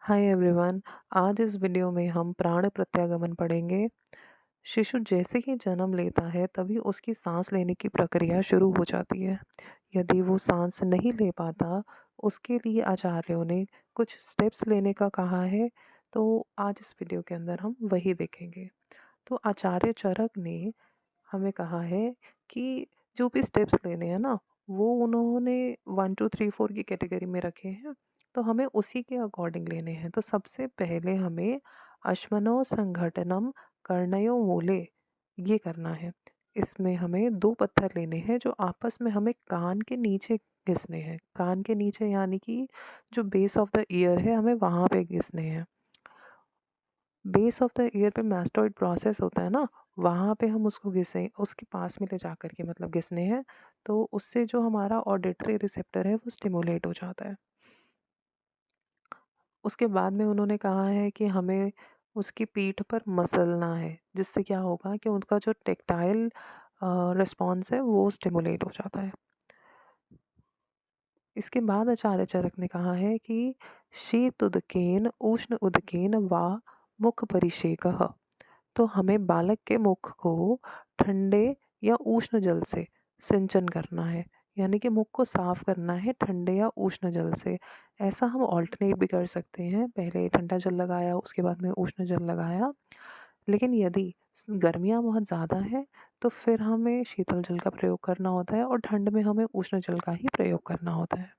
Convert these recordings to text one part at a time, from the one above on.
Hi everyone. आज इस video में हम प्राण प्रत्यागमन पढ़ेंगे। शिशु जैसे ही जन्म लेता है तभी उसकी सांस लेने की प्रक्रिया शुरू हो जाती है। यदि वो सांस नहीं ले पाता, उसके लिए आचार्यों ने कुछ स्टेप्स लेने का कहा है। तो आज इस वीडियो के अंदर हम वही देखेंगे। तो आचार्य चरक ने हमें कहा है कि जो भी स्टेप्स लेने हैं ना, वो उन्होंने 1 2 3 4 की कैटेगरी में रखे हैं। तो हमें उसी के अकॉर्डिंग लेने हैं। तो सबसे पहले हमें अश्मनो संघटनम कर्णयो मूले ये करना है। इसमें हमें दो पत्थर लेने हैं जो आपस में हमें कान के नीचे घिसने हैं। कान के नीचे यानी कि जो बेस ऑफ द ईयर है, हमें वहाँ पे घिसने हैं। बेस ऑफ द ईयर पे मैस्टोइड प्रोसेस होता है ना, वहाँ पे हम उसको घिसें, उसके पास में ले जा कर के मतलब घिसने हैं। तो उससे जो हमारा ऑडिटरी रिसेप्टर है वो स्टिमुलेट हो जाता है। उसके बाद में उन्होंने कहा है कि हमें उसकी पीठ पर मसलना है, जिससे क्या होगा कि उनका जो टेक्टाइल रिस्पॉन्स है वो स्टिमुलेट हो जाता है। इसके बाद आचार्य चरक ने कहा है कि शीत उदकेन उष्ण उदकेन वा मुख परिषेकः। तो हमें बालक के मुख को ठंडे या उष्ण जल से सिंचन करना है, यानी कि मुख को साफ करना है ठंडे या उष्ण जल से। ऐसा हम ऑल्टरनेट भी कर सकते हैं, पहले ठंडा जल लगाया उसके बाद में उष्ण जल लगाया। लेकिन यदि गर्मियाँ बहुत ज़्यादा है तो फिर हमें शीतल जल का प्रयोग करना होता है और ठंड में हमें उष्ण जल का ही प्रयोग करना होता है।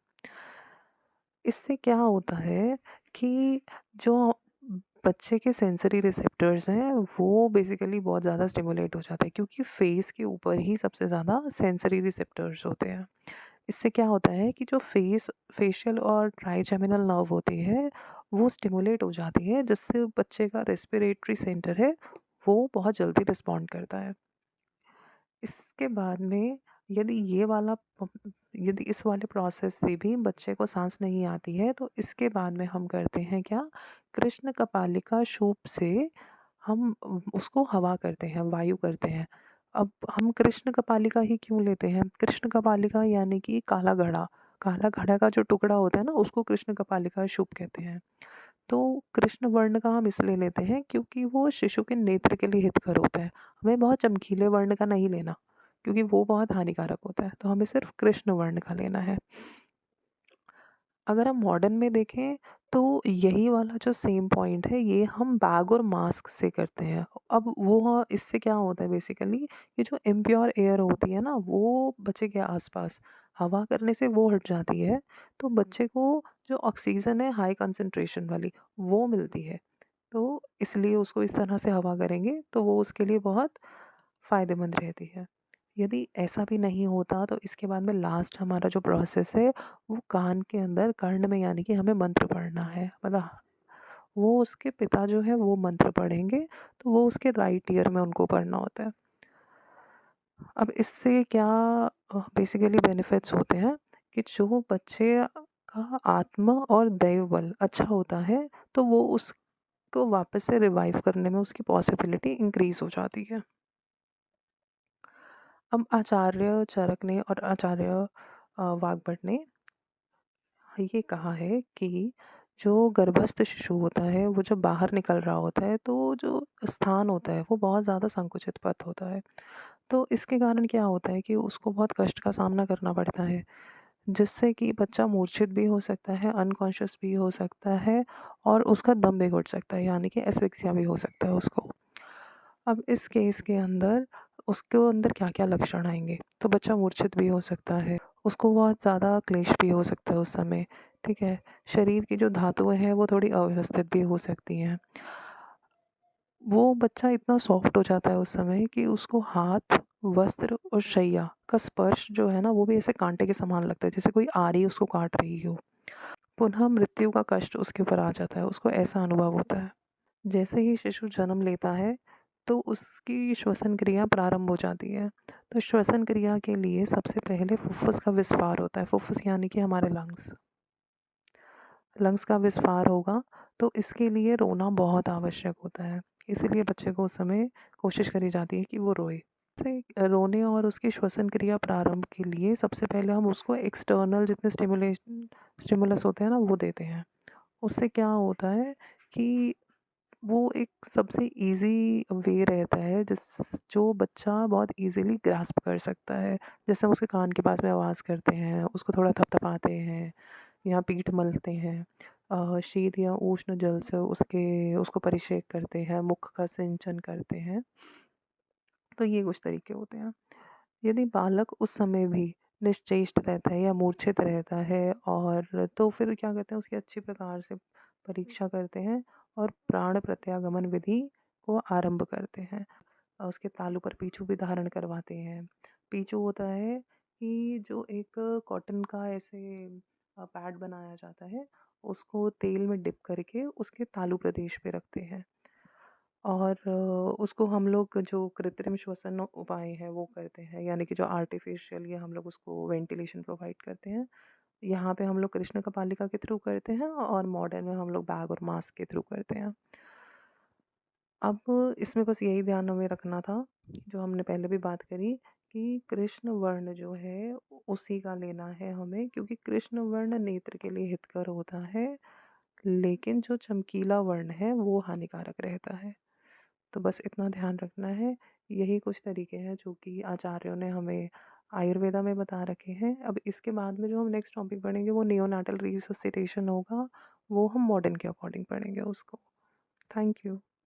इससे क्या होता है कि जो बच्चे के सेंसरी रिसेप्टर्स हैं वो बेसिकली बहुत ज़्यादा स्टिमुलेट हो जाते हैं, क्योंकि फेस के ऊपर ही सबसे ज़्यादा सेंसरी रिसेप्टर्स होते हैं। इससे क्या होता है कि जो फेशियल और ट्राइजेमिनल नर्व होती है वो स्टिमुलेट हो जाती है, जिससे बच्चे का रेस्पिरेटरी सेंटर है वो बहुत जल्दी रिस्पॉन्ड करता है। इसके बाद में यदि यदि इस वाले प्रोसेस से भी बच्चे को सांस नहीं आती है तो इसके बाद में हम करते हैं क्या, कृष्ण कपालिका शूप से हम उसको हवा करते हैं, वायु करते हैं। अब हम कृष्ण कपालिका ही क्यों लेते हैं? कृष्ण कपालिका यानी कि काला घड़ा का जो टुकड़ा होता है ना, उसको कृष्ण कपालिका शूप कहते हैं। तो कृष्ण वर्ण का हम इसलिए लेते हैं क्योंकि वो शिशु के नेत्र के लिए हितकर होता है। हमें बहुत चमकीले वर्ण का नहीं लेना, क्योंकि वो बहुत हानिकारक होता है। तो हमें सिर्फ कृष्ण वर्ण का लेना है। अगर हम मॉडर्न में देखें तो यही वाला जो सेम पॉइंट है ये हम बैग और मास्क से करते हैं। अब वो इससे क्या होता है बेसिकली, ये जो इम्प्योर एयर होती है ना वो बच्चे के आसपास हवा करने से वो हट जाती है। तो बच्चे को जो ऑक्सीजन है हाई कंसंट्रेशन वाली वो मिलती है। तो इसलिए उसको इस तरह से हवा करेंगे तो वो उसके लिए बहुत फ़ायदेमंद रहती है। यदि ऐसा भी नहीं होता तो इसके बाद में लास्ट हमारा जो प्रोसेस है वो कान के अंदर कर्ण में, यानी कि हमें मंत्र पढ़ना है। मतलब वो उसके पिता जो है वो मंत्र पढ़ेंगे, तो वो उसके राइट ईयर में उनको पढ़ना होता है। अब इससे क्या बेसिकली बेनिफिट्स होते हैं कि जो बच्चे का आत्मा और दैव बल अच्छा होता है तो वो उसको वापस से रिवाइव करने में उसकी पॉसिबिलिटी इंक्रीज हो जाती है। अब आचार्य चरक ने और आचार्य वाग्भट ने ये कहा है कि जो गर्भस्थ शिशु होता है वो जब बाहर निकल रहा होता है तो जो स्थान होता है वो बहुत ज़्यादा संकुचित पथ होता है। तो इसके कारण क्या होता है कि उसको बहुत कष्ट का सामना करना पड़ता है, जिससे कि बच्चा मूर्छित भी हो सकता है, अनकॉन्शियस भी हो सकता है और उसका दम भी घुट सकता है, यानी कि एस्फिक्सिया भी हो सकता है उसको। अब इस केस के अंदर उसके अंदर क्या-क्या लक्षण आएँगे? तो बच्चा मूर्छित भी हो सकता है, उसको बहुत ज़्यादा क्लेश भी हो सकता है उस समय, ठीक है? शरीर की जो धातुएँ हैं वो थोड़ी अव्यवस्थित भी हो सकती हैं। वो बच्चा इतना सॉफ्ट हो जाता है उस समय कि उसको हाथ, वस्त्र और शैया का स्पर्श जो है ना वो भी ऐसे कांटे के समान लगता है, जैसे कोई आरी उसको काट रही हो। पुनः मृत्यु का कष्ट उसके ऊपर आ जाता है, उसको ऐसा अनुभव होता है। जैसे ही शिशु जन्म लेता है तो उसकी श्वसन क्रिया प्रारंभ हो जाती है। तो श्वसन क्रिया के लिए सबसे पहले फुफ्फुस का विस्फार होता है। फुफ्फुस यानी कि हमारे लंग्स। लंग्स का विस्फार होगा तो इसके लिए रोना बहुत आवश्यक होता है। इसीलिए बच्चे को उस समय कोशिश करी जाती है कि वो रोए। से रोने और उसकी श्वसन क्रिया प्रारंभ के लिए सबसे पहले हम उसको एक्सटर्नल जितने स्टिमुलस होते हैं ना वो देते हैं। उससे क्या होता है कि वो एक सबसे ईज़ी वे रहता है जो बच्चा बहुत ईज़िली ग्रास्प कर सकता है। जैसे हम उसके कान के पास में आवाज़ करते हैं, उसको थोड़ा थपथपाते हैं या पीठ मलते हैं। शीत या उष्ण जल से उसको परिषेक करते हैं, मुख का सिंचन करते हैं। तो ये कुछ तरीके होते हैं। यदि बालक उस समय भी निश्चेष्ट रहता है या मूर्छित रहता है और तो फिर क्या करते हैं, उसकी अच्छी प्रकार से परीक्षा करते हैं और प्राण प्रत्यागमन विधि को आरंभ करते हैं। उसके तालू पर पीछू भी धारण करवाते हैं। पीछू होता है कि जो एक कॉटन का ऐसे पैड बनाया जाता है, उसको तेल में डिप करके उसके तालू प्रदेश पे रखते हैं। और उसको हम लोग जो कृत्रिम श्वसन उपाय हैं वो करते हैं, यानी कि जो आर्टिफिशियल या हम लोग उसको वेंटिलेशन प्रोवाइड करते हैं। यहाँ पे हम लोग कृष्ण कपालिका के थ्रू करते हैं और मॉडर्न में हम लोग बैग और मास्क के थ्रू करते हैं। अब इसमें बस यही ध्यान हमें रखना था, जो हमने पहले भी बात करी, कि कृष्ण वर्ण जो है उसी का लेना है हमें, क्योंकि कृष्ण वर्ण नेत्र के लिए हितकर होता है, लेकिन जो चमकीला वर्ण है वो हानिकारक रहता है। तो बस इतना ध्यान रखना है। यही कुछ तरीके हैं जो कि आचार्यों ने हमें आयुर्वेदा में बता रखे हैं। अब इसके बाद में जो हम नेक्स्ट टॉपिक पढ़ेंगे वो नियोनाटल रिससिटेशन होगा, वो हम मॉडर्न के अकॉर्डिंग पढ़ेंगे उसको। Thank you.